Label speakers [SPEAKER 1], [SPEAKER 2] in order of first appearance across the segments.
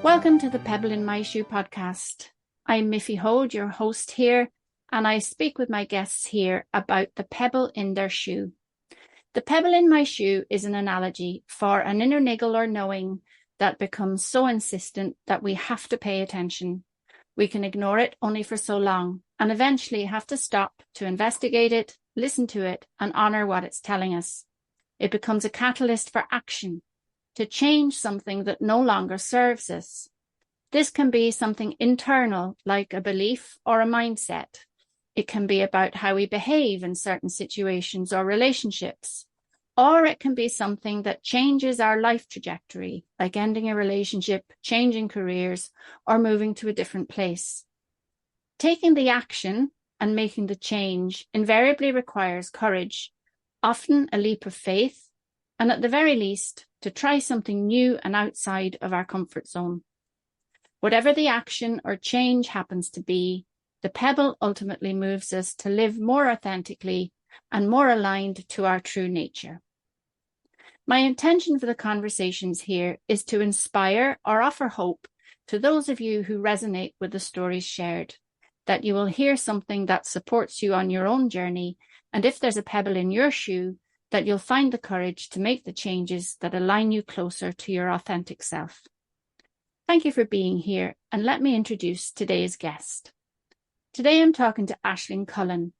[SPEAKER 1] Welcome to the Pebble in My Shoe podcast. I'm Miffy Hoad, your host here, and I speak with my guests here about the pebble in their shoe. The pebble in my shoe is an analogy for an inner niggle or knowing that becomes so insistent that we have to pay attention. We can ignore it only for so long and eventually have to stop to investigate it, listen to it, and honor what it's telling us. It becomes a catalyst for action, to change something that no longer serves us. This can be something internal, like a belief or a mindset. It can be about how we behave in certain situations or relationships. Or it can be something that changes our life trajectory, like ending a relationship, changing careers, or moving to a different place. Taking the action and making the change invariably requires courage, often a leap of faith, and at the very least, to try something new and outside of our comfort zone. Whatever the action or change happens to be, the pebble ultimately moves us to live more authentically and more aligned to our true nature. My intention for the conversations here is to inspire or offer hope to those of you who resonate with the stories shared, that you will hear something that supports you on your own journey, and if there's a pebble in your shoe, that you'll find the courage to make the changes that align you closer to your authentic self. Thank you for being here, and let me introduce today's guest. Today I'm talking to Aisling Cullen,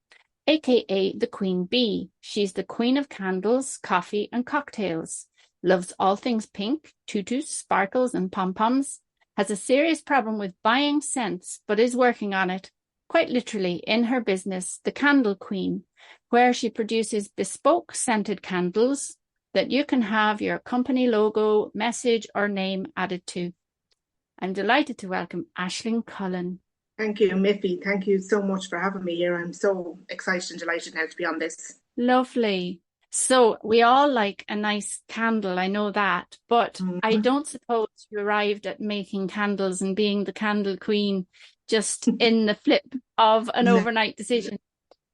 [SPEAKER 1] aka the Queen Bee. She's the queen of candles, coffee, and cocktails, loves all things pink, tutus, sparkles, and pom-poms, has a serious problem with buying scents, but is working on it, quite literally, in her business, the Kandle Queen, where she produces bespoke scented candles that you can have your company logo, message, or name added to. I'm delighted to welcome Aisling Cullen.
[SPEAKER 2] Thank you, Miffy. Thank you so much for having me here. I'm so excited and delighted now to be on this.
[SPEAKER 1] Lovely. So we all like a nice candle, I know that, but I don't suppose you arrived at making candles and being the Kandle Queen just in the flip of an overnight decision.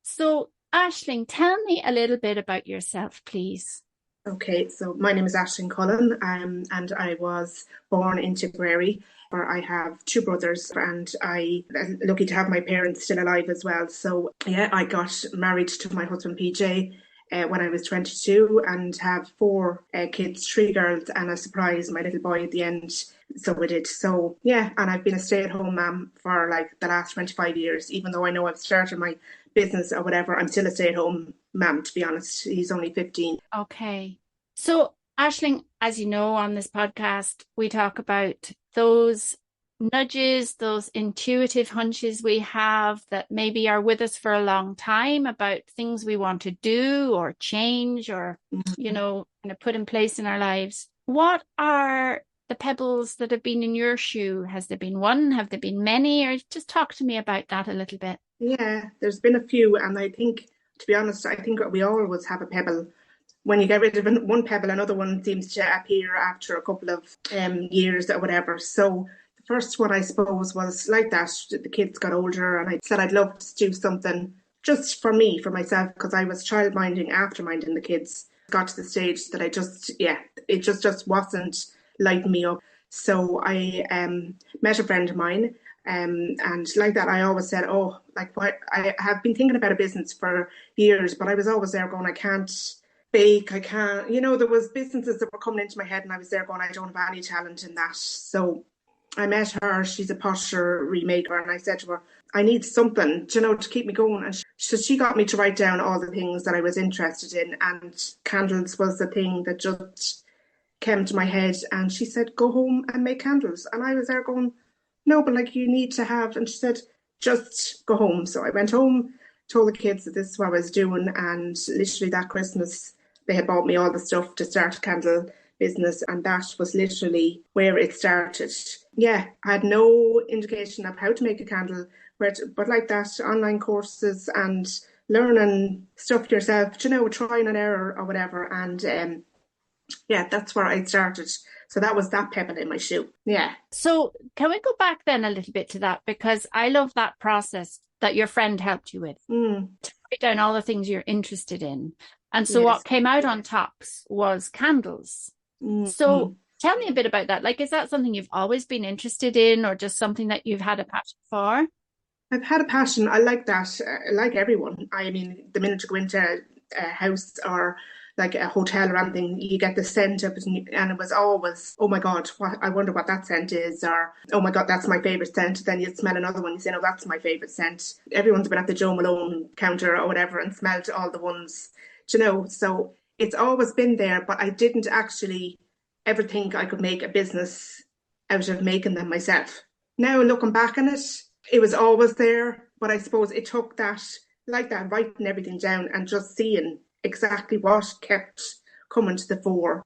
[SPEAKER 1] So Aisling, tell me a little bit about yourself, please.
[SPEAKER 2] Okay, so my name is Aisling Cullen, and I was born in Tipperary, where I have two brothers, and I'm lucky to have my parents still alive as well. So yeah, I got married to my husband PJ when I was 22, and have four kids, three girls, and a surprise, my little boy at the end. So we did. So yeah, and I've been a stay-at-home mum for like the last 25 years, even though I know I've started my business or whatever, I'm still a stay-at-home mum, to be honest. He's only 15.
[SPEAKER 1] Okay. So, Aisling, as you know, on this podcast, we talk about those nudges, those intuitive hunches we have that maybe are with us for a long time about things we want to do or change or, kind of put in place in our lives. What are the pebbles that have been in your shoe? Has there been one? Have there been many? Or just talk to me about that a little bit.
[SPEAKER 2] Yeah, there's been a few, and I think, to be honest, I think we always have a pebble. When you get rid of one pebble, another one seems to appear after a couple of years or whatever. So the first one, I suppose, was like that. The kids got older, and I said I'd love to do something just for me, for myself, because I was childminding after minding the kids. Got to the stage that it just wasn't lighting me up. So I met a friend of mine. And like that, I always said, oh, like what, I have been thinking about a business for years, but I was always there going, I can't bake, I can't, there was businesses that were coming into my head, and I was there going, I don't have any talent in that. So I met her, she's a pottery maker, and I said to her, I need something, to keep me going. And so she got me to write down all the things that I was interested in, and candles was the thing that just came to my head. And she said, go home and make candles. And I was there going, no, but like you need to have, and she said, just go home. So I went home, told the kids that this is what I was doing, and literally that Christmas they had bought me all the stuff to start a candle business, and that was literally where it started. Yeah, I had no indication of how to make a candle, but like that, online courses and learning stuff yourself, trying and error or whatever, and yeah, that's where I started. So that was that pebble in my shoe. Yeah.
[SPEAKER 1] So can we go back then a little bit to that? Because I love that process that your friend helped you with to write down all the things you're interested in. And so what came out on tops was candles. So Tell me a bit about that. Like, is that something you've always been interested in, or just something that you've had a passion for?
[SPEAKER 2] I've had a passion. I like that. Like everyone. I mean, the minute you go into a house or like a hotel or anything, you get the scent of it, and it was always, oh my God, what, I wonder what that scent is, or oh my God, that's my favorite scent. Then you smell another one, you say, no, that's my favorite scent. Everyone's been at the Joe Malone counter or whatever and smelled all the ones, So it's always been there, but I didn't actually ever think I could make a business out of making them myself. Now looking back on it, it was always there, but I suppose it took that, like that, writing everything down and just seeing exactly what kept coming to the fore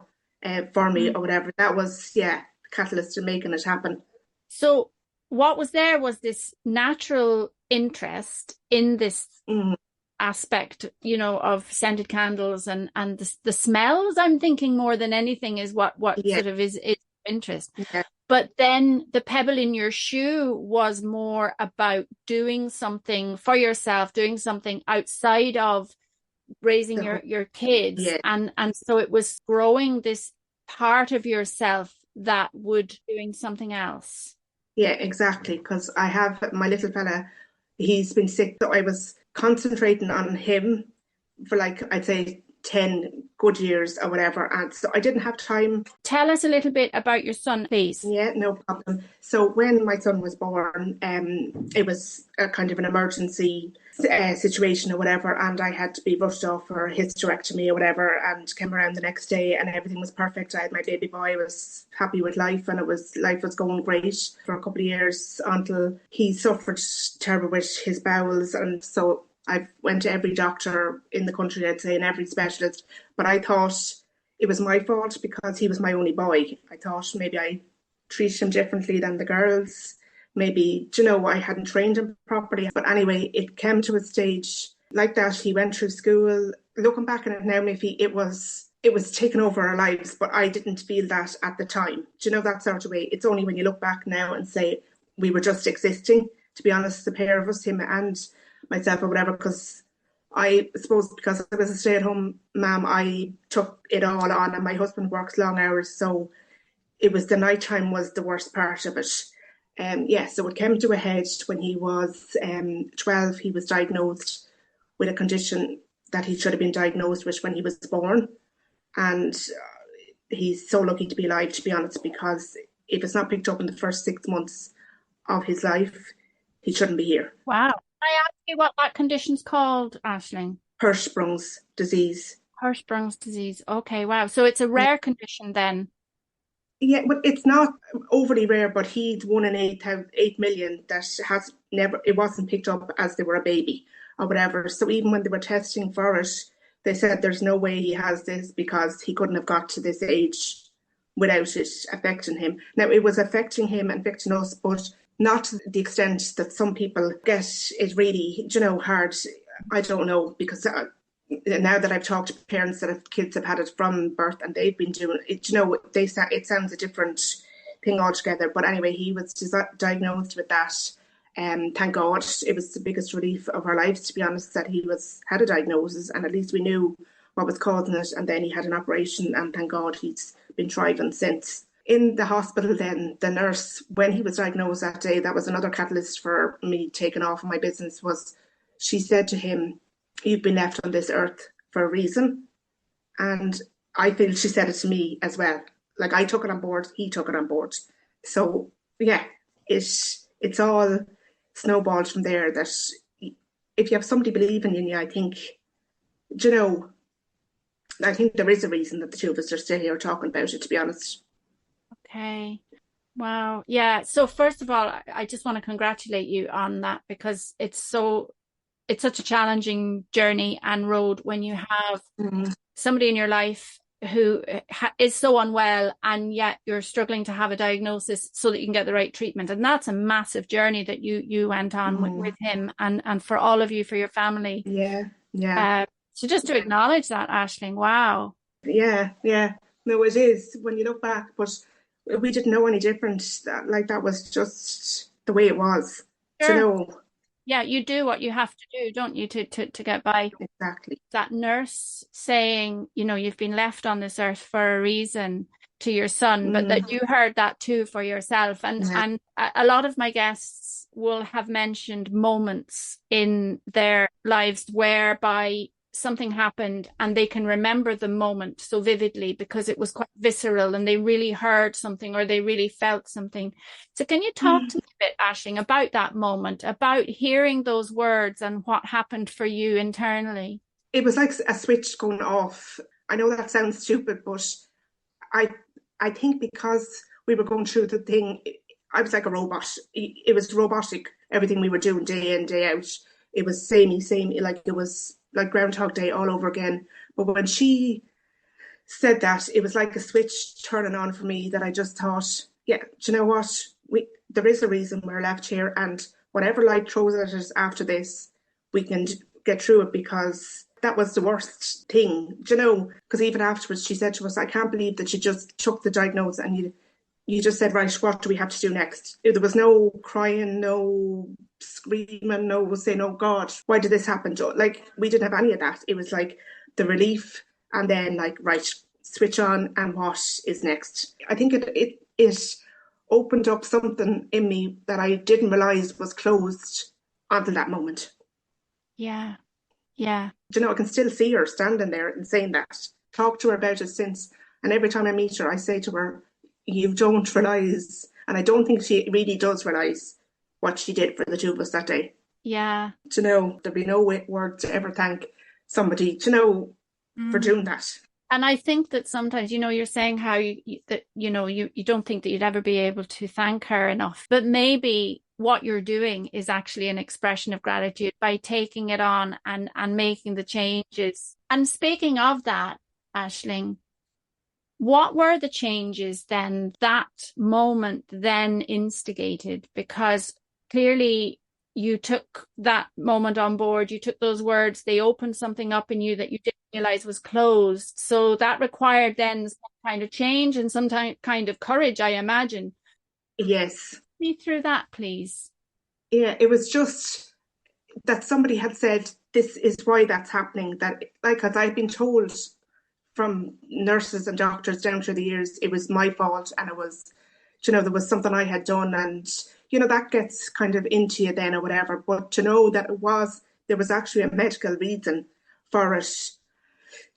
[SPEAKER 2] for me
[SPEAKER 1] Mm.
[SPEAKER 2] or whatever. That was, yeah, the catalyst to making it happen.
[SPEAKER 1] So, what was there was this natural interest in this
[SPEAKER 2] Mm,
[SPEAKER 1] aspect, of scented candles and the smells. I'm thinking more than anything is what
[SPEAKER 2] yeah,
[SPEAKER 1] sort of is interest.
[SPEAKER 2] yeah,
[SPEAKER 1] But then the pebble in your shoe was more about doing something for yourself, doing something outside of raising
[SPEAKER 2] the
[SPEAKER 1] your kids.
[SPEAKER 2] yeah,
[SPEAKER 1] And so it was growing this part of yourself that would doing something else.
[SPEAKER 2] yeah, exactly. Because I have my little fella, he's been sick, so I was concentrating on him for like I'd say 10 good years or whatever, and so I didn't have time.
[SPEAKER 1] Tell us a little bit about your son, please.
[SPEAKER 2] Yeah, no problem. So when my son was born, it was a kind of an emergency situation or whatever, and I had to be rushed off for a hysterectomy or whatever, and came around the next day, and everything was perfect. I had my baby boy, I was happy with life, and it was life was going great for a couple of years until he suffered terrible with his bowels, and so I went to every doctor in the country, I'd say, and every specialist, but I thought it was my fault because he was my only boy. I thought maybe I treated him differently than the girls. Maybe, I hadn't trained him properly. But anyway, it came to a stage like that. He went through school. Looking back on it now, Miffy, it was taking over our lives, but I didn't feel that at the time. That sort of way? It's only when you look back now and say we were just existing, to be honest, the pair of us, him and myself or whatever, because I suppose because I was a stay-at-home mom, I took it all on, and my husband works long hours, so it was the nighttime was the worst part of it. Yeah, so it came to a head when he was 12. He was diagnosed with a condition that he should have been diagnosed with when he was born, and he's so lucky to be alive, to be honest, because if it's not picked up in the first 6 months of his life, he shouldn't be here.
[SPEAKER 1] Wow. Can I ask you what that condition's called, Aisling?
[SPEAKER 2] Hirschsprung's disease.
[SPEAKER 1] Hirschsprung's disease. Okay, wow. So it's a rare condition then.
[SPEAKER 2] Yeah, but it's not overly rare, but he's one in 8 million that has never, it wasn't picked up as they were a baby or whatever. So even when they were testing for it, they said there's no way he has this because he couldn't have got to this age without it affecting him. Now, it was affecting him and affecting us, but not to the extent that some people get it really, hard. I don't know, because now that I've talked to parents that have kids have had it from birth and they've been doing it, it sounds a different thing altogether. But anyway, he was diagnosed with that. Thank God, it was the biggest relief of our lives, to be honest, that he had a diagnosis, and at least we knew what was causing it. And then he had an operation, and thank God he's been thriving since. In the hospital, then the nurse, when he was diagnosed that day, that was another catalyst for me taking off my business. Was she said to him, "You've been left on this earth for a reason." And I feel she said it to me as well. Like, I took it on board, he took it on board. So yeah, it's all snowballed from there. That if you have somebody believing in you, I think there is a reason that the two of us are still here talking about it, to be honest.
[SPEAKER 1] Okay. Wow. Yeah. So first of all, I just want to congratulate you on that, because it's such a challenging journey and road when you have
[SPEAKER 2] Mm,
[SPEAKER 1] somebody in your life who is so unwell, and yet you're struggling to have a diagnosis so that you can get the right treatment. And that's a massive journey that you went on with him, and for all of you, for your family.
[SPEAKER 2] yeah, yeah,
[SPEAKER 1] So just to acknowledge that, Aisling, wow.
[SPEAKER 2] yeah, yeah. No, it is when you look back, but we didn't know any different. That was just the way it was. Do you
[SPEAKER 1] Sure.
[SPEAKER 2] know?
[SPEAKER 1] Yeah, you do what you have to do, don't you, to get by.
[SPEAKER 2] Exactly.
[SPEAKER 1] That nurse saying, you've been left on this earth for a reason. to your son, but that you heard that too for yourself. And a lot of my guests will have mentioned moments in their lives whereby something happened and they can remember the moment so vividly because it was quite visceral and they really heard something or they really felt something. So can you talk to me a bit, Aisling, about that moment, about hearing those words and what happened for you internally?
[SPEAKER 2] It was like a switch going off. I know that sounds stupid, but I I think because we were going through the thing, I was like a robot. It was robotic, everything we were doing day in, day out. It was samey, like it was like Groundhog Day all over again. But when she said that, it was like a switch turning on for me that I just thought, yeah, do you know what? There is a reason we're left here, and whatever life throws at us after this, we can get through it because that was the worst thing, do you know? Because even afterwards, she said to us, I can't believe that you just took the diagnosis and you just said, right, what do we have to do next? There was no crying, no screaming, no saying, oh God, why did this happen? Like, we didn't have any of that. It was like the relief and then like, right, switch on and what is next? I think it opened up something in me that I didn't realise was closed until that moment.
[SPEAKER 1] Yeah. Yeah.
[SPEAKER 2] You know, I can still see her standing there and saying that. Talked to her about it since. And every time I meet her, I say to her, you don't realise, and I don't think she really does realise what she did for the two of us that day.
[SPEAKER 1] Yeah.
[SPEAKER 2] To know there'd be no word to ever thank somebody, to know, for doing that.
[SPEAKER 1] And I think that sometimes, you're saying how you don't think that you'd ever be able to thank her enough, but maybe what you're doing is actually an expression of gratitude by taking it on and making the changes. And speaking of that, Aisling, what were the changes then that moment then instigated? Because clearly you took that moment on board, you took those words, they opened something up in you that you didn't realize was closed. So that required then some kind of change and some kind of courage, I imagine.
[SPEAKER 2] Yes.
[SPEAKER 1] Take me through that, please.
[SPEAKER 2] Yeah, it was just that somebody had said, this is why that's happening. That, like, as I've been told from nurses and doctors down through the years, it was my fault and it was, there was something I had done, and that gets kind of into you then or whatever. But to know that there was actually a medical reason for it,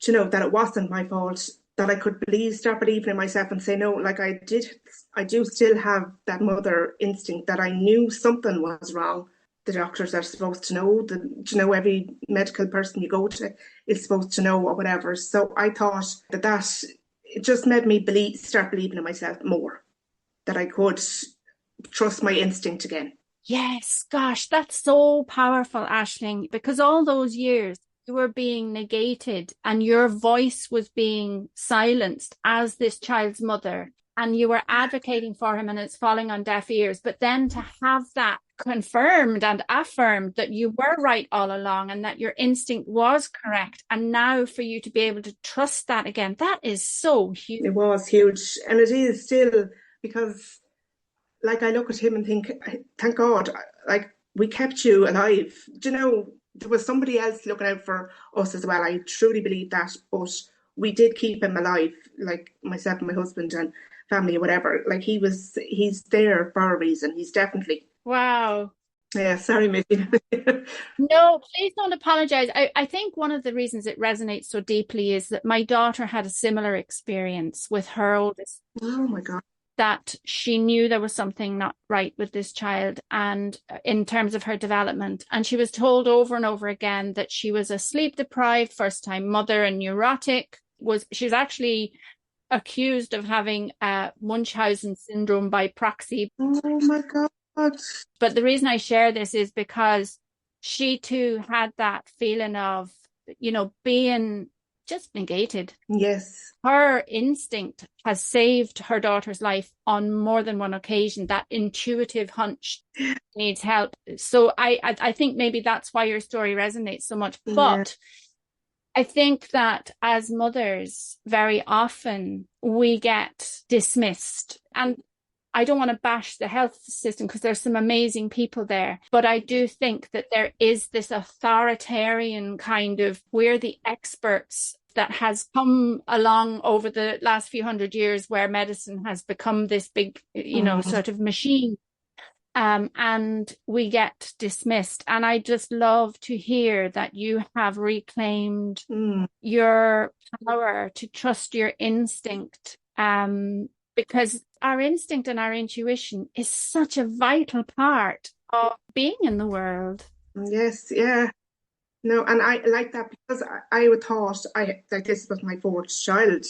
[SPEAKER 2] that it wasn't my fault, that I could start believing in myself and say no, like I do still have that mother instinct that I knew something was wrong. The doctors are supposed to know, every medical person you go to is supposed to know or whatever. So I thought that it just made me start believing in myself more, that I could trust my instinct again.
[SPEAKER 1] Yes, gosh, that's so powerful, Aisling, because all those years you were being negated and your voice was being silenced as this child's mother, and you were advocating for him and it's falling on deaf ears. But then to have that confirmed and affirmed that you were right all along and that your instinct was correct, and now for you to be able to trust that again, that is so huge.
[SPEAKER 2] It was huge, and it is still, because like I look at him and think, thank God, like we kept you alive. There was somebody else looking out for us as well. I truly believe that, but we did keep him alive, like myself and my husband and family or whatever. Like he's there for a reason. He's definitely.
[SPEAKER 1] Wow.
[SPEAKER 2] Yeah, sorry, Miffy.
[SPEAKER 1] No, please don't apologize. I think one of the reasons it resonates so deeply is that my daughter had a similar experience with her oldest.
[SPEAKER 2] Oh my God.
[SPEAKER 1] That she knew there was something not right with this child, and in terms of her development, and she was told over and over again that she was a sleep deprived first time mother and neurotic. She was actually accused of having Munchausen syndrome by proxy.
[SPEAKER 2] Oh my God.
[SPEAKER 1] But the reason I share this is because she too had that feeling of being just negated.
[SPEAKER 2] Yes.
[SPEAKER 1] Her instinct has saved her daughter's life on more than one occasion. That intuitive hunch needs help. So I think maybe that's why your story resonates so much.
[SPEAKER 2] Yeah.
[SPEAKER 1] But I think that as mothers, very often we get dismissed. And I don't want to bash the health system because there's some amazing people there, but I do think that there is this authoritarian kind of, we're the experts that has come along over the last few hundred years, where medicine has become this big, sort of machine. And we get dismissed. And I just love to hear that you have reclaimed your power to trust your instinct, because our instinct and our intuition is such a vital part of being in the world.
[SPEAKER 2] Yes, yeah. No, and I like that because I would thought like this was my fourth child.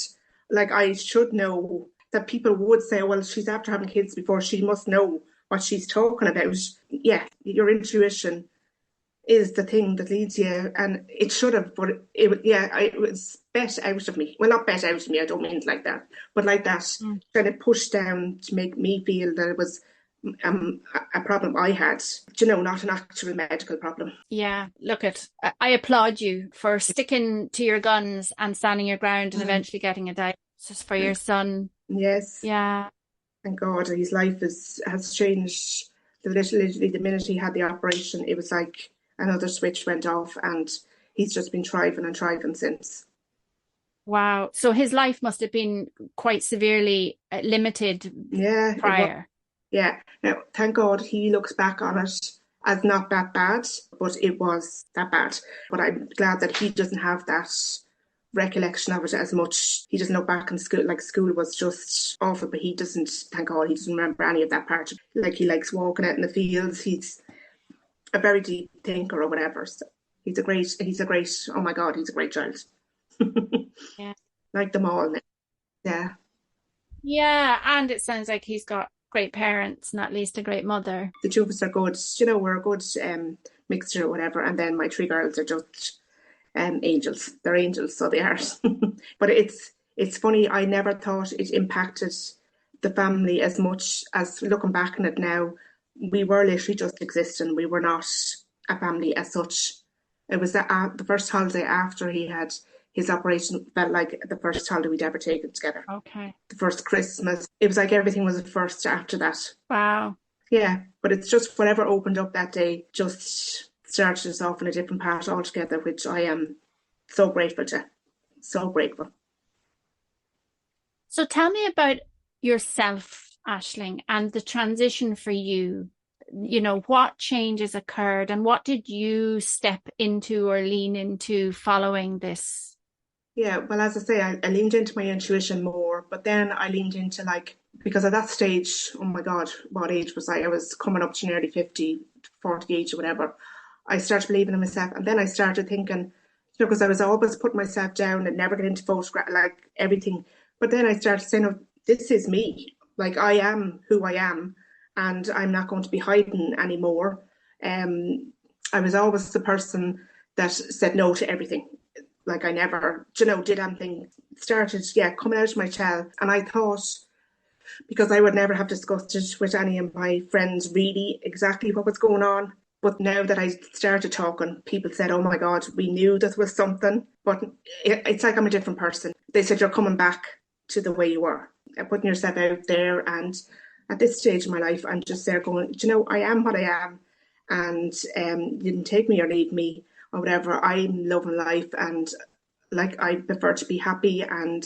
[SPEAKER 2] Like I should know that people would say, well, she's after having kids before, she must know what she's talking about. Yeah, your intuition is the thing that leads you, and it should have, but it was bet out of me. Well, not bet out of me, I don't mean it like that, but like that kind of pushed down to make me feel that it was a problem I had, not an actual medical problem.
[SPEAKER 1] Yeah, I applaud you for sticking to your guns and standing your ground and eventually getting a diagnosis for your son.
[SPEAKER 2] Yes.
[SPEAKER 1] Yeah.
[SPEAKER 2] Thank God his life has changed. Literally the minute he had the operation, it was like another switch went off, and he's just been thriving and thriving since.
[SPEAKER 1] Wow. So his life must have been quite severely limited prior.
[SPEAKER 2] Yeah. Now, thank God he looks back on it as not that bad, but it was that bad. But I'm glad that he doesn't have that recollection of it as much. He doesn't look back in school, like school was just awful, but he doesn't, thank God, he doesn't remember any of that part. Like he likes walking out in the fields. He's a very deep thinker or whatever. So he's a great, oh my God, he's a great child.
[SPEAKER 1] Yeah.
[SPEAKER 2] Like them all now. Yeah.
[SPEAKER 1] Yeah, and it sounds like he's got great parents, not least a great mother.
[SPEAKER 2] The two of us are good. We're a good mixture or whatever. And then my three girls are just angels. They're angels, so they are. But it's funny. I never thought it impacted the family as much as looking back on it now. We were literally just existing. We were not a family as such. It was the first holiday after he had his operation felt like the first holiday we'd ever taken together.
[SPEAKER 1] Okay.
[SPEAKER 2] The first Christmas. It was like everything was the first after that.
[SPEAKER 1] Wow.
[SPEAKER 2] Yeah, but it's just whatever opened up that day just started us off on a different path altogether, which I am so grateful to. So grateful.
[SPEAKER 1] So tell me about yourself, Aisling, and the transition for you. What changes occurred and what did you step into or lean into following this?
[SPEAKER 2] Yeah, well, as I say, I leaned into my intuition more, but then I leaned into because at that stage, oh my God, what age was I? I was coming up to nearly 50, 40 age or whatever. I started believing in myself, and then I started thinking, because I was always putting myself down and never get into photograph, like everything. But then I started saying, oh, this is me. Like I am who I am, and I'm not going to be hiding anymore. I was always the person that said no to everything. Like I never, did anything. Started, coming out of my shell. And I thought, because I would never have discussed it with any of my friends really exactly what was going on. But now that I started talking, people said, oh my God, we knew that was something. But it's like I'm a different person. They said, you're coming back to the way you were, putting yourself out there. And at this stage of my life, I'm just there going, I am what I am. And you didn't take me or leave me or whatever. I'm loving life, and I prefer to be happy and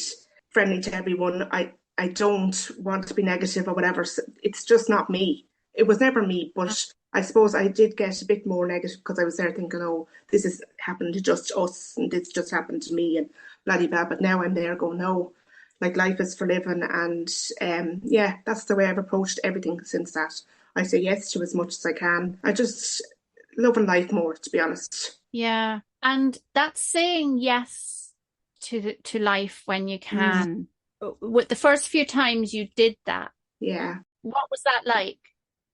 [SPEAKER 2] friendly to everyone. I don't want to be negative or whatever. So it's just not me. It was never me, but I suppose I did get a bit more negative because I was there thinking, oh, this has happened to just us and this just happened to me and blah, blah, blah. But now I'm there going, no, life is for living. And that's the way I've approached everything since that. I say yes to as much as I can. I just loving life more, to be honest.
[SPEAKER 1] Yeah. And that's saying yes to life when you can. With the first few times you did that.
[SPEAKER 2] Yeah.
[SPEAKER 1] What was that like?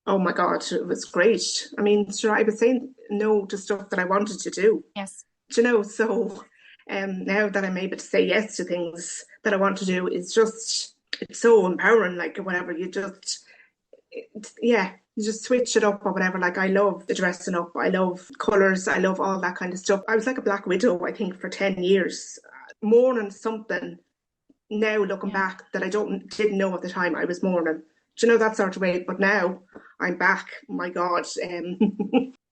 [SPEAKER 2] Oh my God, it was great. I mean, sure, I was saying no to stuff that I wanted to do.
[SPEAKER 1] Yes.
[SPEAKER 2] So now that I'm able to say yes to things that I want to do, it's so empowering, whatever, you just switch it up or whatever. I love the dressing up, I love colours, I love all that kind of stuff. I was like a black widow, I think, for 10 years, mourning something now looking back that I didn't know at the time I was mourning. That sort of way. But now I'm back. My God,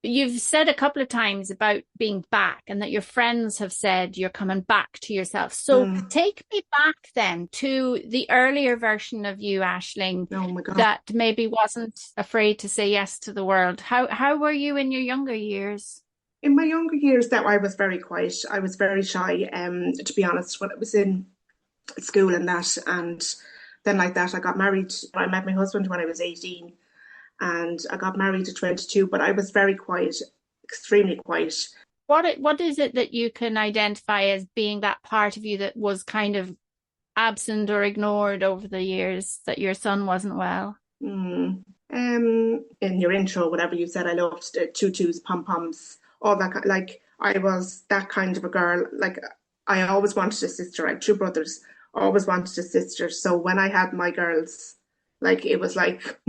[SPEAKER 1] you've said a couple of times about being back and that your friends have said you're coming back to yourself. So take me back then to the earlier version of you, Aisling,
[SPEAKER 2] Oh my God.
[SPEAKER 1] that maybe wasn't afraid to say yes to the world. How were you in your younger years?
[SPEAKER 2] In my younger years, that I was very quiet. I was very shy, to be honest, when I was in school and that. And then like that, I got married. I met my husband when I was 18 and I got married at 22, but I was very quiet, extremely quiet.
[SPEAKER 1] What is it that you can identify as being that part of you that was kind of absent or ignored over the years, that your son wasn't well?
[SPEAKER 2] In your intro, whatever you said, I loved tutus, pom poms, all that. Like I was that kind of a girl. Like I always wanted a sister. I had two brothers. Always wanted a sister. So when I had my girls, like it was like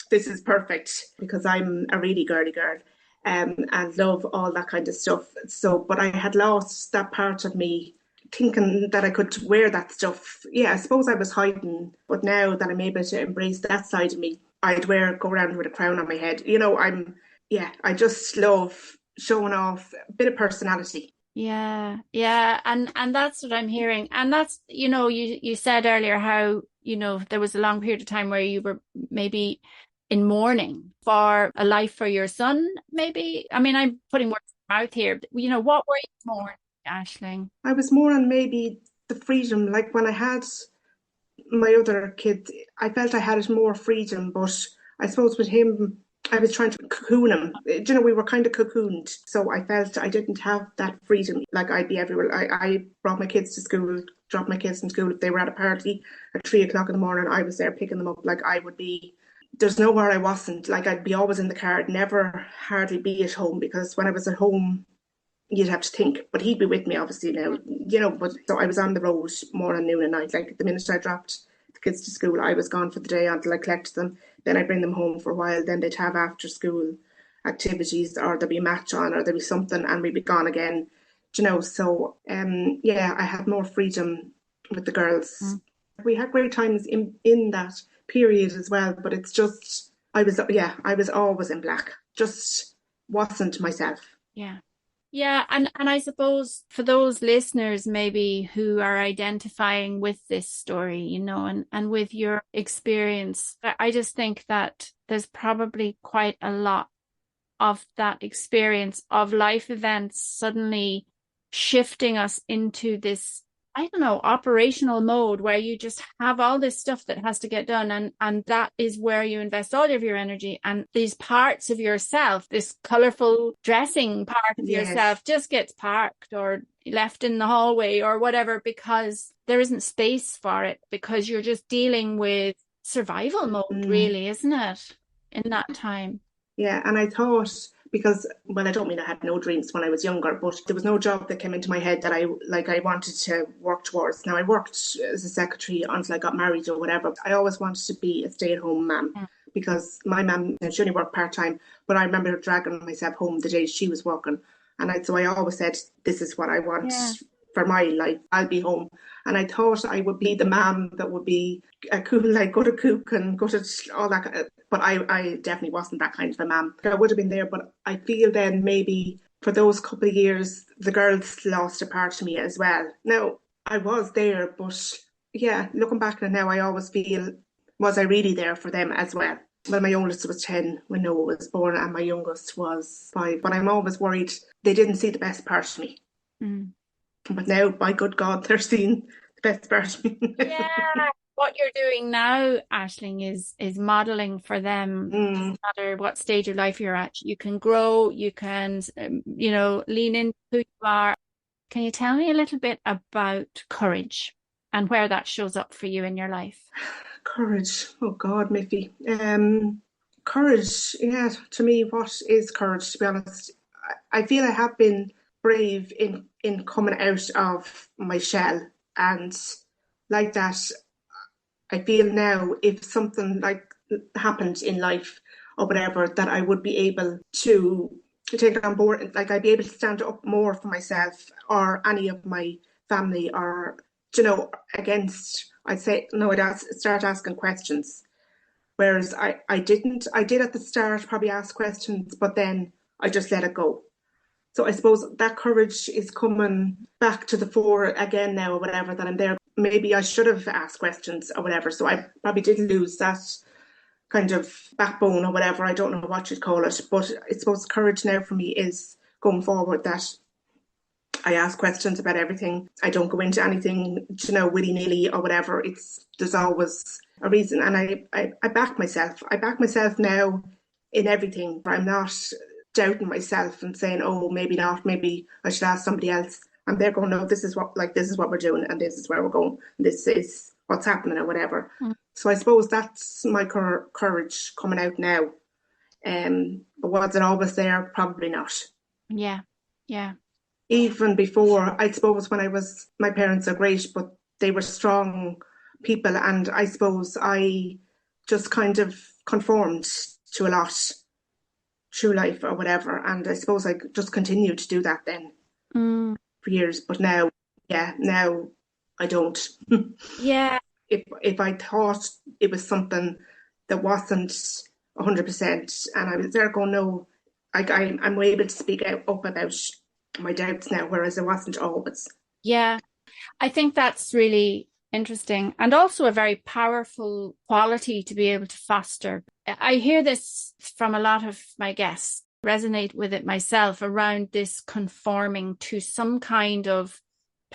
[SPEAKER 2] this is perfect because I'm a really girly girl, and love all that kind of stuff. So, but I had lost that part of me thinking that I could wear that stuff. Yeah, I suppose I was hiding, but now that I'm able to embrace that side of me, I'd go around with a crown on my head. Yeah, I just love showing off a bit of personality.
[SPEAKER 1] Yeah, yeah, and that's what I'm hearing. And that's, you said earlier how, there was a long period of time where you were maybe in mourning for a life for your son, maybe. I mean, I'm putting words in your mouth here, but, what were you mourning, Aisling?
[SPEAKER 2] I was more on maybe the freedom, like when I had my other kid, I felt I had more freedom, but I suppose with him, I was trying to cocoon him. We were kind of cocooned. So I felt I didn't have that freedom. Like I'd be everywhere. I brought my kids to school, dropped my kids in school. If they were at a party at 3 o'clock in the morning, I was there picking them up. Like I would be, there's nowhere I wasn't. Like I'd be always in the car, I'd never hardly be at home because when I was at home, you'd have to think, but he'd be with me obviously now, but so I was on the road morning, noon and night. Like the minute I dropped the kids to school, I was gone for the day until I collected them. Then I'd bring them home for a while. Then they'd have after school activities or there'd be a match on or there'd be something and we'd be gone again. So yeah, I had more freedom with the girls. We had great times in that period as well, but it's just I was always in black. Just wasn't myself.
[SPEAKER 1] Yeah. Yeah, and I suppose for those listeners maybe who are identifying with this story, and with your experience, I just think that there's probably quite a lot of that experience of life events suddenly shifting us into this, I don't know, operational mode where you just have all this stuff that has to get done. And that is where you invest all of your energy. And these parts of yourself, this colorful dressing part of yourself just gets parked or left in the hallway or whatever, because there isn't space for it, because you're just dealing with survival mode, really, isn't it? In that time.
[SPEAKER 2] Yeah, and I thought because well, I don't mean I had no dreams when I was younger, but there was no job that came into my head that I wanted to work towards. Now I worked as a secretary until I got married or whatever. I always wanted to be a stay-at-home mum because my mum, she only worked part-time, but I remember her dragging myself home the days she was working. And so I always said, this is what I want for my life. I'll be home. And I thought I would be the mum that would be a cool, like go to cook and go to all that. But I definitely wasn't that kind of a mum. I would have been there, but I feel then maybe for those couple of years, the girls lost a part of me as well. Now, I was there, but yeah, looking back on it now, I always feel, was I really there for them as well? Well, my oldest was 10 when Noah was born and my youngest was 5. But I'm always worried they didn't see the best part of me. But now, by good God, they're seeing the best part of me.
[SPEAKER 1] Yeah. What you're doing now, Aisling, is modeling for them. No matter what stage of life you're at, you can grow, you can, lean into who you are. Can you tell me a little bit about courage and where that shows up for you in your life?
[SPEAKER 2] Courage. Oh God, Miffy. Courage. Yeah, to me, what is courage? To be honest, I feel I have been brave in coming out of my shell, and like that. I feel now if something like happened in life or whatever, that I would be able to take it on board. Like I'd be able to stand up more for myself or any of my family or, against, I'd say, no, start asking questions. Whereas I didn't. I did at the start probably ask questions, but then I just let it go. So I suppose that courage is coming back to the fore again now or whatever, that I'm there. Maybe I should have asked questions or whatever. So I probably did lose that kind of backbone or whatever. I don't know what you'd call it. But I suppose courage now for me is going forward that I ask questions about everything. I don't go into anything, willy-nilly or whatever. There's always a reason. And I back myself. I back myself now in everything. I'm not doubting myself and saying, oh, maybe not, maybe I should ask somebody else. And they're going, no, this is what we're doing, and this is where we're going. This is what's happening or whatever. So I suppose that's my courage coming out now. But was it always there? Probably not.
[SPEAKER 1] Yeah.
[SPEAKER 2] Even before, I suppose my parents are great, but they were strong people, and I suppose I just kind of conformed to a lot through life or whatever, and I suppose I just continued to do that then for years. But now I don't.
[SPEAKER 1] Yeah.
[SPEAKER 2] If I thought it was something that wasn't 100%, and I was there going, no, I'm able to speak up about my doubts now, whereas I wasn't always.
[SPEAKER 1] Yeah, I think that's really interesting, and also a very powerful quality to be able to foster. I hear this from a lot of my guests, resonate with it myself, around this conforming to some kind of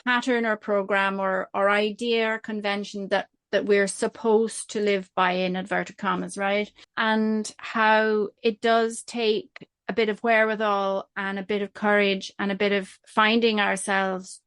[SPEAKER 1] pattern or program or idea or convention that we're supposed to live by, in inverted commas, right? And how it does take a bit of wherewithal and a bit of courage and a bit of finding ourselves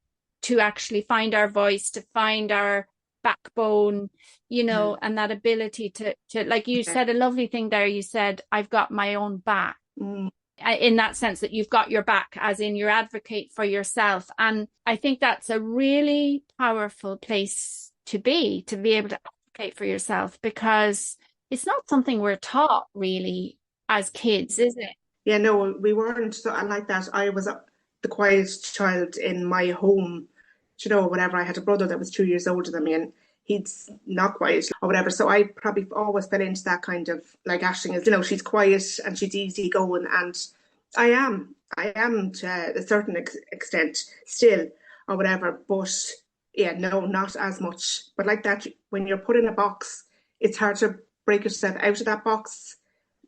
[SPEAKER 1] to actually find our voice, to find our backbone, and that ability to like you said, a lovely thing there. You said, I've got my own back. In that sense, that you've got your back, as in you advocate for yourself. And I think that's a really powerful place to be able to advocate for yourself, because it's not something we're taught really as kids, is it?
[SPEAKER 2] Yeah, no, we weren't. So I like that. I was the quiet child in my home, whatever. I had a brother that was 2 years older than me, and he's not quiet or whatever. So I probably always fell into that kind of, like Aisling is, she's quiet and she's easy going, and I am to a certain extent still or whatever. But yeah, no, not as much. But like that, when you're put in a box, it's hard to break yourself out of that box,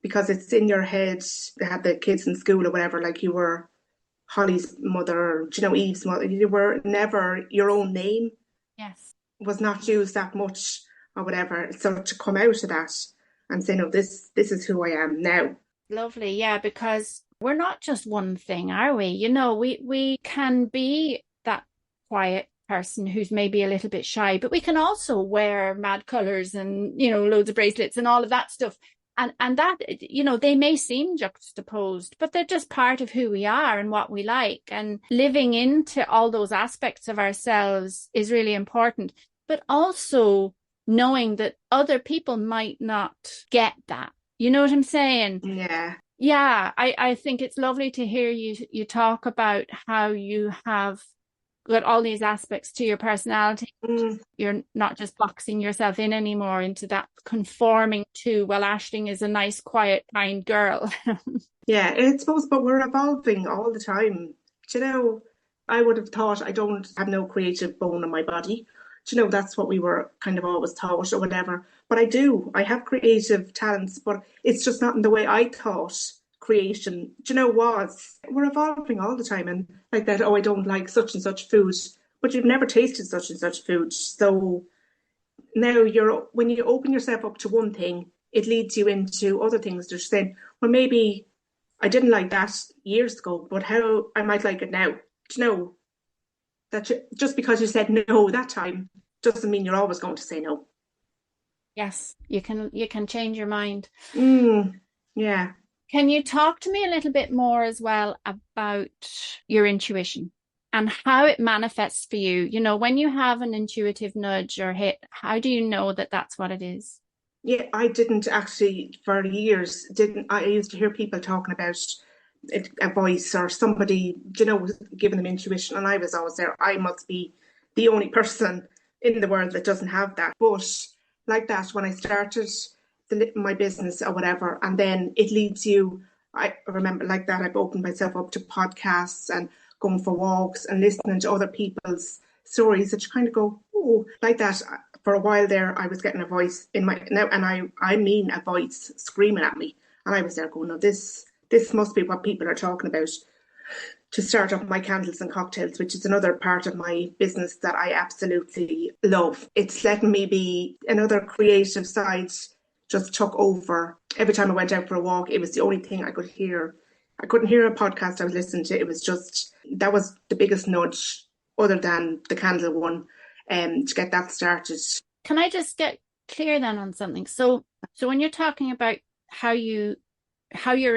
[SPEAKER 2] because it's in your head. They had the kids in school or whatever, like you were Holly's mother, Eve's mother. You were never your own name.
[SPEAKER 1] Yes.
[SPEAKER 2] Was not used that much or whatever. So to come out of that and say, no, this is who I am now.
[SPEAKER 1] Lovely. Yeah, because we're not just one thing, are we? We can be that quiet person who's maybe a little bit shy, but we can also wear mad colors and, loads of bracelets and all of that stuff. And that, they may seem juxtaposed, but they're just part of who we are and what we like. And living into all those aspects of ourselves is really important, but also knowing that other people might not get that. You know what I'm saying?
[SPEAKER 2] Yeah.
[SPEAKER 1] Yeah, I think it's lovely to hear you talk about how you have got all these aspects to your personality. You're not just boxing yourself in anymore into that conforming to, well, Aisling is a nice, quiet, kind girl.
[SPEAKER 2] Yeah, I suppose, but we're evolving all the time. I would have thought I don't have no creative bone in my body. That's what we were kind of always taught or whatever. But I do. I have creative talents, but it's just not in the way I thought creation, was. We're evolving all the time, and like that, oh, I don't like such and such food, but you've never tasted such and such food. So now when you open yourself up to one thing, it leads you into other things. They're saying, well, maybe I didn't like that years ago, but how I might like it now. That just because you said no that time doesn't mean you're always going to say no.
[SPEAKER 1] Yes, you can change your mind.
[SPEAKER 2] Yeah.
[SPEAKER 1] Can you talk to me a little bit more as well about your intuition and how it manifests for you? When you have an intuitive nudge or hit, how do you know that that's what it is?
[SPEAKER 2] Yeah, I didn't actually for years. I used to hear people talking about a voice or somebody, giving them intuition, and I was always there. I must be the only person in the world that doesn't have that. But like that, when I started my business or whatever, and then it leads you. I remember like that. I've opened myself up to podcasts and going for walks and listening to other people's stories that you kind of go, oh, like that. For a while there, I was getting a voice in my now, and I mean a voice screaming at me, and I was there going, no, this must be what people are talking about, to start up my candles and cocktails, which is another part of my business that I absolutely love. It's letting me be another creative side just took over. Every time I went out for a walk, it was the only thing I could hear. I couldn't hear a podcast I was listening to. It was just, that was the biggest nudge other than the candle one, to get that started.
[SPEAKER 1] Can I just get clear then on something? So when you're talking about how your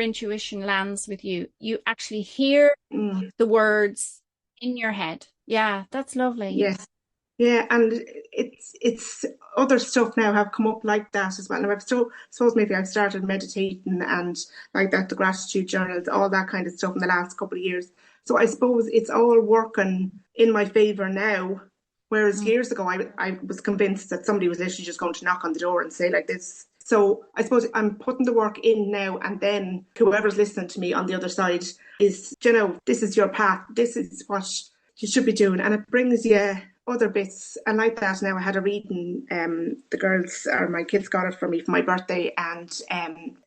[SPEAKER 1] intuition lands with you, you actually hear the words in your head. Yeah, that's lovely.
[SPEAKER 2] Yes. Yeah, and it's other stuff now have come up like that as well. Now suppose maybe I've started meditating and like that, the gratitude journals, all that kind of stuff in the last couple of years. So I suppose it's all working in my favour now. Whereas years ago, I was convinced that somebody was literally just going to knock on the door and say like this. So I suppose I'm putting the work in now, and then whoever's listening to me on the other side is, this is your path. This is what you should be doing. And it brings you other bits. And like that, now I had a reading, the girls or my kids got it for me for my birthday. And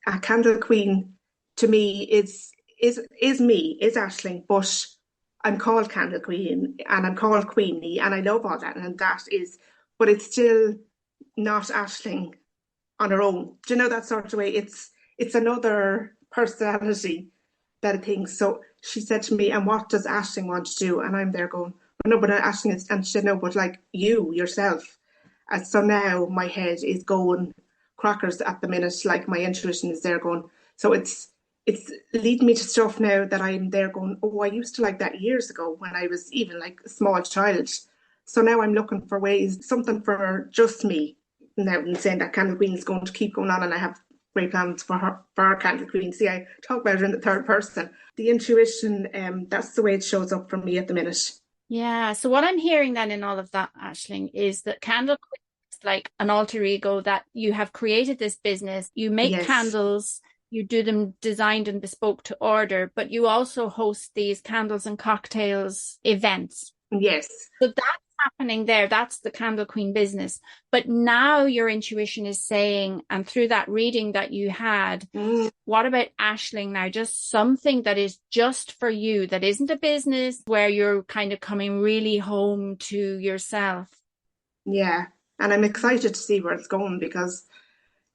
[SPEAKER 2] a Kandle Queen to me is me, is Aisling, but I'm called Kandle Queen and I'm called Queenie, and I love all that. And that is, but it's still not Aisling on her own. Do you know, that sort of way? It's another personality that I think. So she said to me, and what does Aisling want to do? And I'm there going, well, no, but Aisling is, and she said, no, but like you, yourself. And so now my head is going crackers at the minute, like my intuition is there going. So it's leading me to stuff now that I'm there going, oh, I used to like that years ago when I was even like a small child. So now I'm looking for ways, something for just me. Now I'm saying that Kandle Queen is going to keep going on, and I have great plans for her Kandle Queen. See, I talk about her in the third person. The intuition, that's the way it shows up for me at the minute.
[SPEAKER 1] Yeah. So what I'm hearing then in all of that, Aisling, is that Kandle Queen is like an alter ego, that you have created this business. You make candles, you do them designed and bespoke to order, but you also host these candles and cocktails events.
[SPEAKER 2] Yes.
[SPEAKER 1] So that's happening there. That's the Kandle Queen business. But now your intuition is saying, and through that reading that you had, what about Aisling now? Just something that is just for you, that isn't a business where you're kind of coming really home to yourself.
[SPEAKER 2] Yeah. And I'm excited to see where it's going, because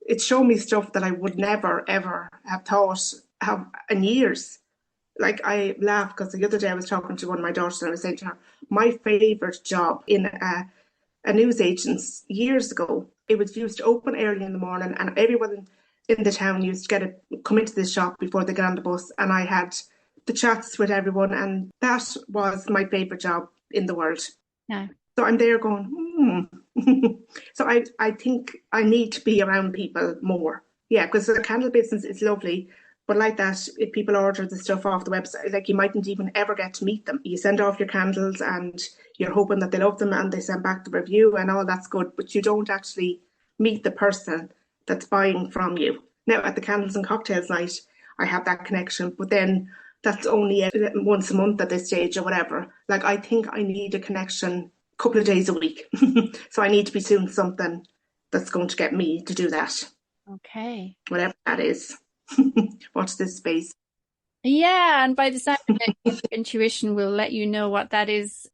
[SPEAKER 2] it's shown me stuff that I would never, ever have thought have in years. Like, I laugh because the other day I was talking to one of my daughters and I was saying to her, my favourite job in a news agent's years ago, it was used to open early in the morning, and everyone in the town used to come into the shop before they got on the bus, and I had the chats with everyone, and that was my favourite job in the world.
[SPEAKER 1] Yeah.
[SPEAKER 2] So I'm there going, So I think I need to be around people more. Yeah, because the candle business is lovely. But like that, if people order the stuff off the website, like, you mightn't even ever get to meet them. You send off your candles and you're hoping that they love them and they send back the review and all that's good. But you don't actually meet the person that's buying from you. Now, at the candles and cocktails night, I have that connection. But then that's only once a month at this stage or whatever. Like, I think I need a connection a couple of days a week. So I need to be doing something that's going to get me to do that.
[SPEAKER 1] Okay.
[SPEAKER 2] Whatever that is. Watch this space.
[SPEAKER 1] Yeah, and by the sound of it, intuition will let you know what that is.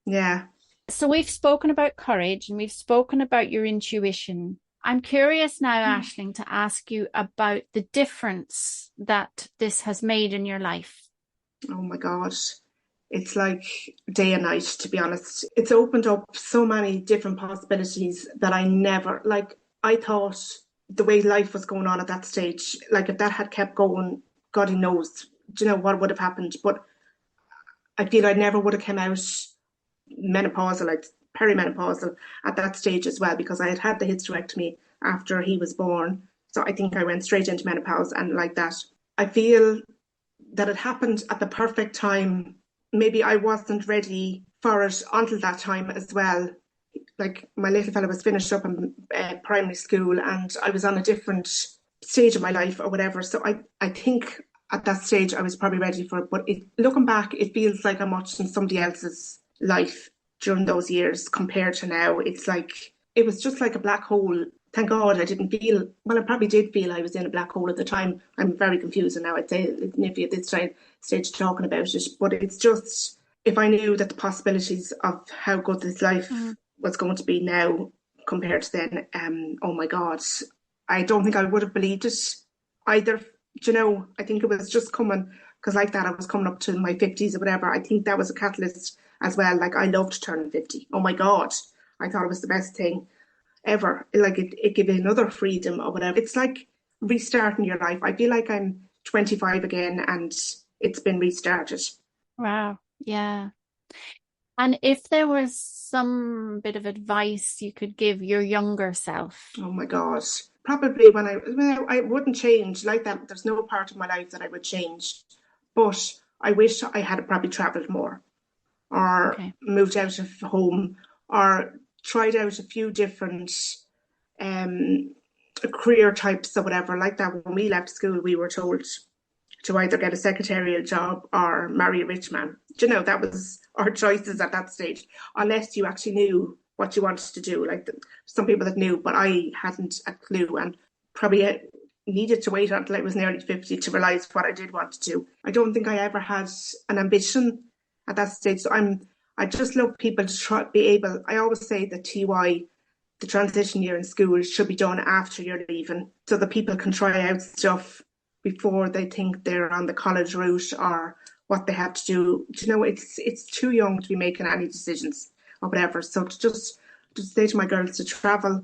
[SPEAKER 2] Yeah.
[SPEAKER 1] So we've spoken about courage and we've spoken about your intuition. I'm curious now, Aisling, to ask you about the difference that this has made in your life.
[SPEAKER 2] Oh my God. It's like day and night, to be honest. It's opened up so many different possibilities that I never, like, I thought the way life was going on at that stage, like, if that had kept going, God knows, do you know what would have happened? But I feel I never would have come out menopausal, like perimenopausal at that stage as well, because I had had the hysterectomy after he was born. So I think I went straight into menopause, and like that, I feel that it happened at the perfect time. Maybe I wasn't ready for it until that time as well. like my little fella was finished up in primary school, and I was on a different stage of my life or whatever. So I think at that stage I was probably ready for it. But looking back, it feels like I'm watching somebody else's life during those years compared to now. It's like it was just like a black hole. Thank God I didn't feel, well, I probably did feel I was in a black hole at the time. I'm very confused now, I'd say, Niffy, at this stage talking about it. But it's just, if I knew that the possibilities of how good this life was going to be now compared to then, oh my God, I don't think I would have believed it either. Do you know, I think it was just coming, because like that, I was coming up to my 50s or whatever. I think that was a catalyst as well. Like, I loved turning 50. Oh my God, I thought it was the best thing ever. Like, it gave you another freedom or whatever. It's like restarting your life. I feel like I'm 25 again and it's been restarted.
[SPEAKER 1] Wow. Yeah. And if there was some bit of advice you could give your younger self?
[SPEAKER 2] Oh my God. Probably I wouldn't change like that. There's no part of my life that I would change. But I wish I had probably travelled more, or
[SPEAKER 1] Okay.
[SPEAKER 2] moved out of home, or tried out a few different um, career types or whatever. Like that, when we left school, we were told to either get a secretarial job or marry a rich man. Do you know, that was our choices at that stage, unless you actually knew what you wanted to do. Like some people that knew, but I hadn't a clue, and probably needed to wait until I was nearly 50 to realise what I did want to do. I don't think I ever had an ambition at that stage. So I just love people to be able, I always say that TY, the transition year in school, should be done after you're leaving, so that people can try out stuff before they think they're on the college route or what they have to do. You know, it's too young to be making any decisions or whatever. So to say to my girls to travel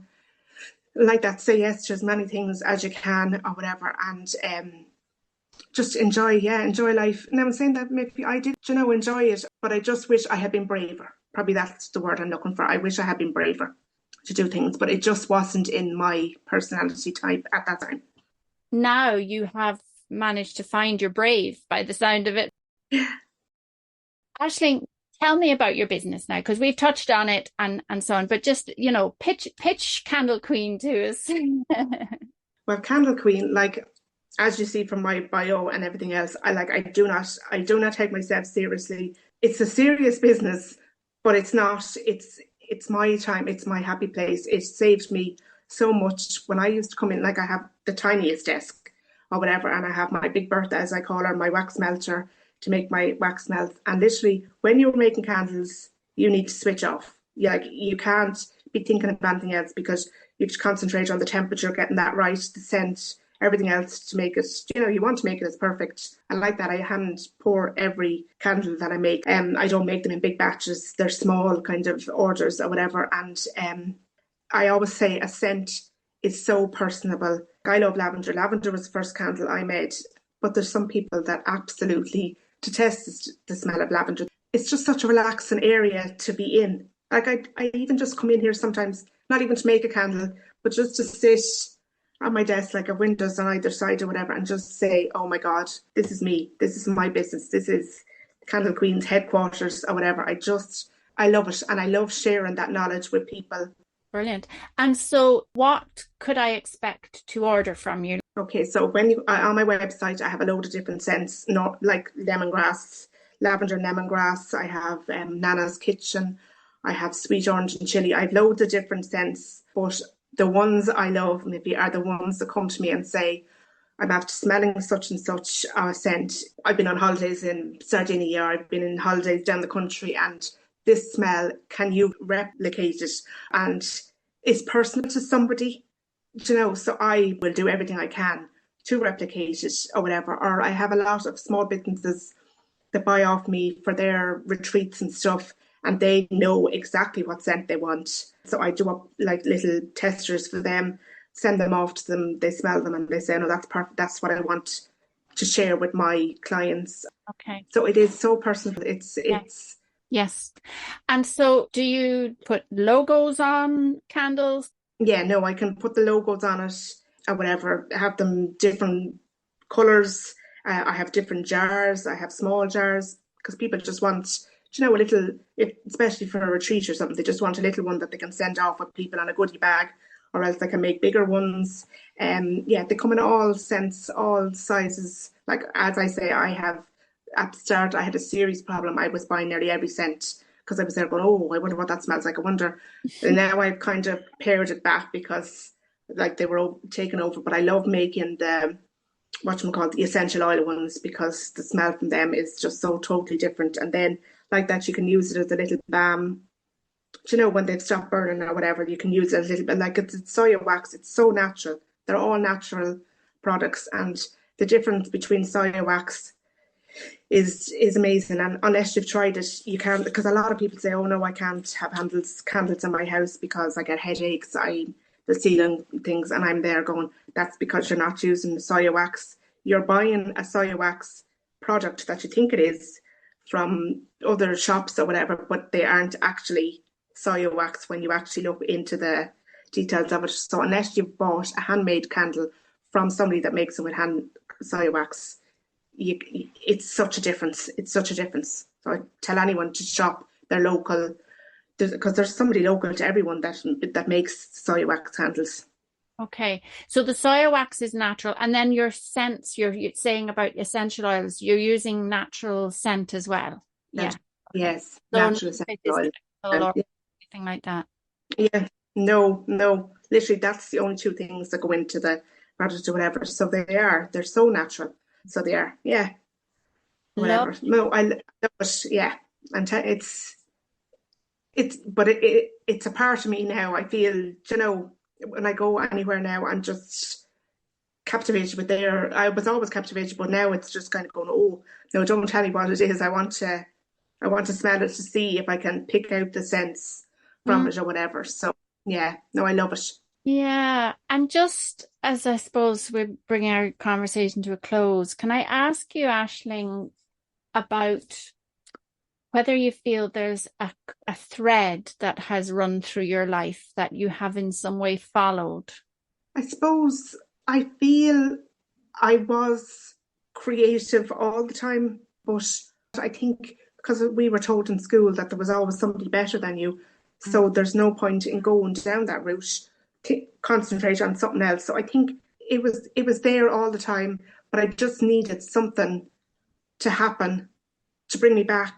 [SPEAKER 2] like that, say yes to as many things as you can or whatever, and just enjoy life. Now I'm saying that maybe I did, you know, enjoy it, but I just wish I had been braver. Probably that's the word I'm looking for. I wish I had been braver to do things, but it just wasn't in my personality type at that time.
[SPEAKER 1] Now you have managed to find your brave by the sound of it. Aisling, tell me about your business now, because we've touched on it and so on, but just, you know, pitch Kandle Queen to us.
[SPEAKER 2] Well, Kandle Queen, like as you see from my bio and everything else, I do not take myself seriously. It's a serious business, but it's not. It's my time. It's my happy place. It saved me so much when I used to come in. Like, I have the tiniest desk or whatever, and I have my big Bertha, as I call her, my wax melter to make my wax melt. And literally, when you're making candles, you need to switch off. Like, you can't be thinking of anything else, because you have to concentrate on the temperature, getting that right, the scent, everything else to make it, you know, you want to make it as perfect. And like that, I hand pour every candle that I make. I don't make them in big batches. They're small kind of orders or whatever. And I always say a scent is so personable. I love lavender. Lavender was the first candle I made, but there's some people that absolutely detest the smell of lavender. It's just such a relaxing area to be in. Like, I even just come in here sometimes, not even to make a candle, but just to sit on my desk, like a windows on either side or whatever, and just say, oh my God, this is me. This is my business. This is Kandle Queen's headquarters or whatever. I love it. And I love sharing that knowledge with people.
[SPEAKER 1] Brilliant. And so what could I expect to order from you?
[SPEAKER 2] Okay, so when you on my website, I have a load of different scents, not like lemongrass, lavender lemongrass. I have Nana's Kitchen. I have sweet orange and chili. I have loads of different scents, but the ones I love maybe are the ones that come to me and say, I'm after smelling such and such scent. I've been on holidays in Sardinia, I've been in holidays down the country, and this smell, can you replicate it? And it's personal to somebody, you know, so I will do everything I can to replicate it or whatever. Or I have a lot of small businesses that buy off me for their retreats and stuff, and they know exactly what scent they want. So I do up like little testers for them, send them off to them, they smell them and they say, no, that's perfect, that's what I want to share with my clients.
[SPEAKER 1] Okay.
[SPEAKER 2] So it is so personal.
[SPEAKER 1] Yes. Yes. And so do you put logos on candles?
[SPEAKER 2] Yeah, no, I can put the logos on it or whatever, have them different colours. I have different jars. I have small jars because people just want you know, a little, especially for a retreat or something, they just want a little one that they can send off with people on a goodie bag, or else they can make bigger ones. Yeah, they come in all scents, all sizes. Like, as I say, I have, at the start, I had a serious problem. I was buying nearly every scent because I was there going, oh, I wonder what that smells like. I wonder. And now I've kind of pared it back because like they were taken over. But I love making the whatchamacallit, the essential oil ones, because the smell from them is just so totally different. And then like that, you can use it as a little balm. Do you know, when they've stopped burning or whatever, you can use it a little bit. Like it's soya wax. It's so natural. They're all natural products, and the difference between soya wax is amazing. And unless you've tried it, you can't. Because a lot of people say, "Oh no, I can't have candles in my house because I get headaches. The ceiling things," and I'm there going, "That's because you're not using the soya wax. You're buying a soya wax product that you think it is from other shops or whatever, but they aren't actually soya wax when you actually look into the details of it. So unless you've bought a handmade candle from somebody that makes it with hand soya wax, it's such a difference. It's such a difference. So I tell anyone to shop their local, because there's somebody local to everyone that makes soya wax candles.
[SPEAKER 1] Okay, so the soya wax is natural, and then your scents, you're saying about essential oils, you're using natural scent as well. Yeah.
[SPEAKER 2] Yes,
[SPEAKER 1] So
[SPEAKER 2] natural essential oil.
[SPEAKER 1] or
[SPEAKER 2] Yeah.
[SPEAKER 1] anything like that.
[SPEAKER 2] Yeah, no. Literally, that's the only two things that go into the product or whatever. So they're so natural. So they are, yeah,
[SPEAKER 1] Love.
[SPEAKER 2] whatever. No, I love it. Yeah, and but it's a part of me now. I feel, you know, when I go anywhere now, I'm just captivated with their. I was always captivated, but now it's just kind of going, oh no, don't tell me what it is. I want to smell it to see if I can pick out the scents from it or whatever. So yeah, no, I love it.
[SPEAKER 1] Yeah, and just as I suppose we're bringing our conversation to a close, can I ask you, Aisling, about whether you feel there's a thread that has run through your life that you have in some way followed?
[SPEAKER 2] I suppose I feel I was creative all the time, but I think because we were told in school that there was always somebody better than you, so there's no point in going down that route. Concentrate on something else. So I think it was there all the time, but I just needed something to happen to bring me back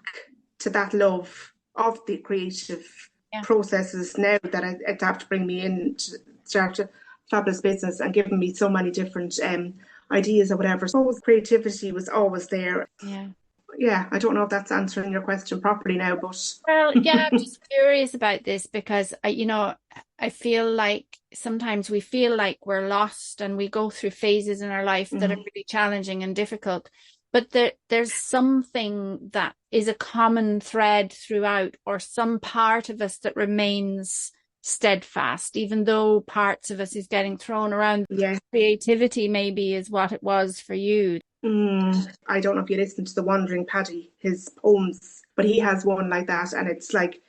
[SPEAKER 2] to that love of the creative processes now that it's have to bring me in to start a fabulous business and giving me so many different ideas or whatever. So creativity was always there.
[SPEAKER 1] Yeah.
[SPEAKER 2] Yeah, I don't know if that's answering your question properly now, but
[SPEAKER 1] Well, yeah, I'm just curious about this because I feel like sometimes we feel like we're lost and we go through phases in our life that are really challenging and difficult. But there's something that is a common thread throughout, or some part of us that remains steadfast, even though parts of us is getting thrown around.
[SPEAKER 2] yeah.
[SPEAKER 1] Creativity maybe is what it was for you.
[SPEAKER 2] I don't know if you listen to the Wandering Paddy, his poems, but he has one like that, and it's like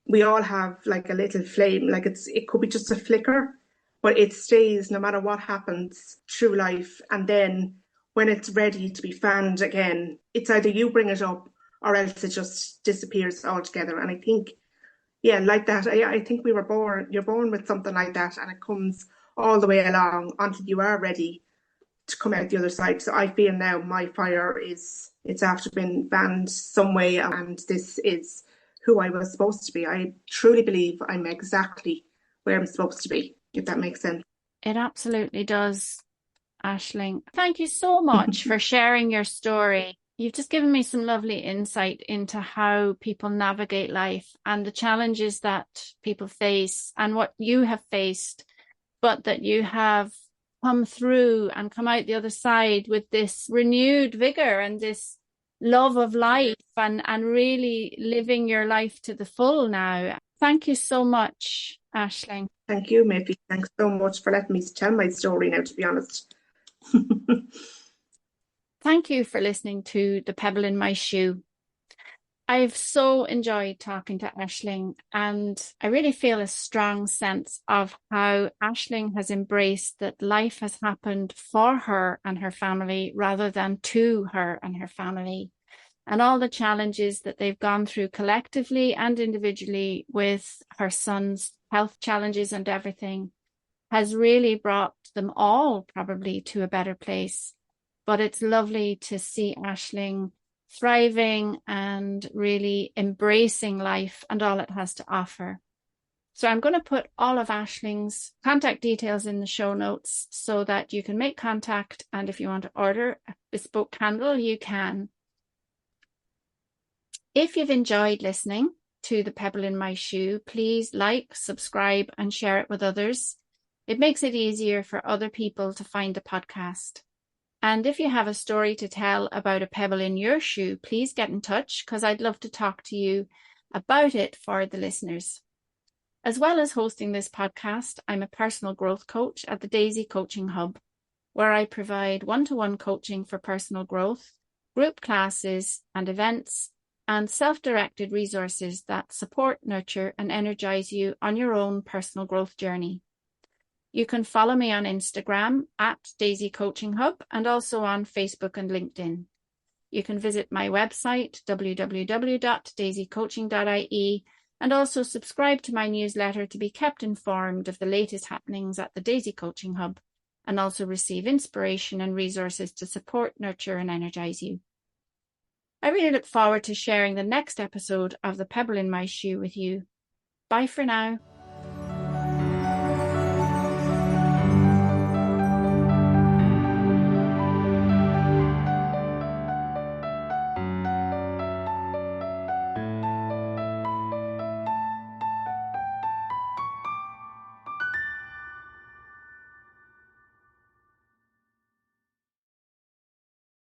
[SPEAKER 2] we all have like a little flame, like it could be just a flicker, but it stays no matter what happens through life. And then when it's ready to be fanned again, it's either you bring it up or else it just disappears altogether. And I think, yeah, like that, I think you're born with something like that, and it comes all the way along until you are ready to come out the other side. So I feel now my fire it's after been banned some way, and this is who I was supposed to be. I truly believe I'm exactly where I'm supposed to be, if that makes sense.
[SPEAKER 1] It absolutely does, Aisling. Thank you so much for sharing your story. You've just given me some lovely insight into how people navigate life and the challenges that people face and what you have faced, but that you have come through and come out the other side with this renewed vigor and this love of life and really living your life to the full now. Thank you so much, Aisling.
[SPEAKER 2] Thank you, Miffy. Thanks so much for letting me tell my story now, to be honest.
[SPEAKER 1] Thank you for listening to The Pebble in My Shoe. I've so enjoyed talking to Aisling, and I really feel a strong sense of how Aisling has embraced that life has happened for her and her family rather than to her and her family. and all the challenges that they've gone through collectively and individually with her son's health challenges and everything has really brought them all probably to a better place. But it's lovely to see Aisling thriving and really embracing life and all it has to offer. So I'm going to put all of Aisling's contact details in the show notes so that you can make contact. And if you want to order a bespoke candle, you can. If you've enjoyed listening to The Pebble in My Shoe, please like, subscribe, and share it with others. It makes it easier for other people to find the podcast. And if you have a story to tell about a pebble in your shoe, please get in touch because I'd love to talk to you about it for the listeners. As well as hosting this podcast, I'm a personal growth coach at the Daisy Coaching Hub, where I provide one-to-one coaching for personal growth, group classes and events, and self-directed resources that support, nurture, and energize you on your own personal growth journey. You can follow me on Instagram at Daisy Coaching Hub and also on Facebook and LinkedIn. You can visit my website, www.daisycoaching.ie, and also subscribe to my newsletter to be kept informed of the latest happenings at the Daisy Coaching Hub and also receive inspiration and resources to support, nurture, and energize you. I really look forward to sharing the next episode of The Pebble in My Shoe with you. Bye for now.